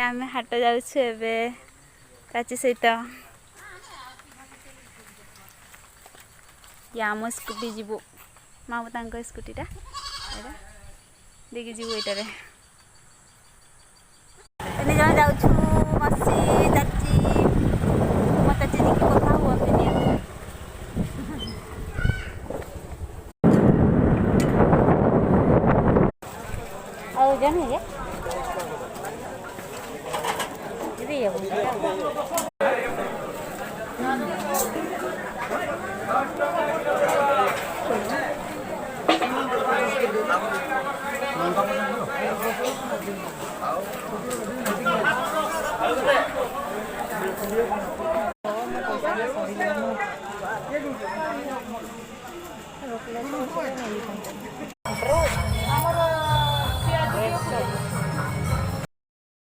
आम हाट जाऊँ एवं चाची सहित आम स्कूटी जीवु मामू स्कूटीटा देखिए जीवु ये जन जाऊँ मसी चाची मो चाची जी की कथा हुआ जन है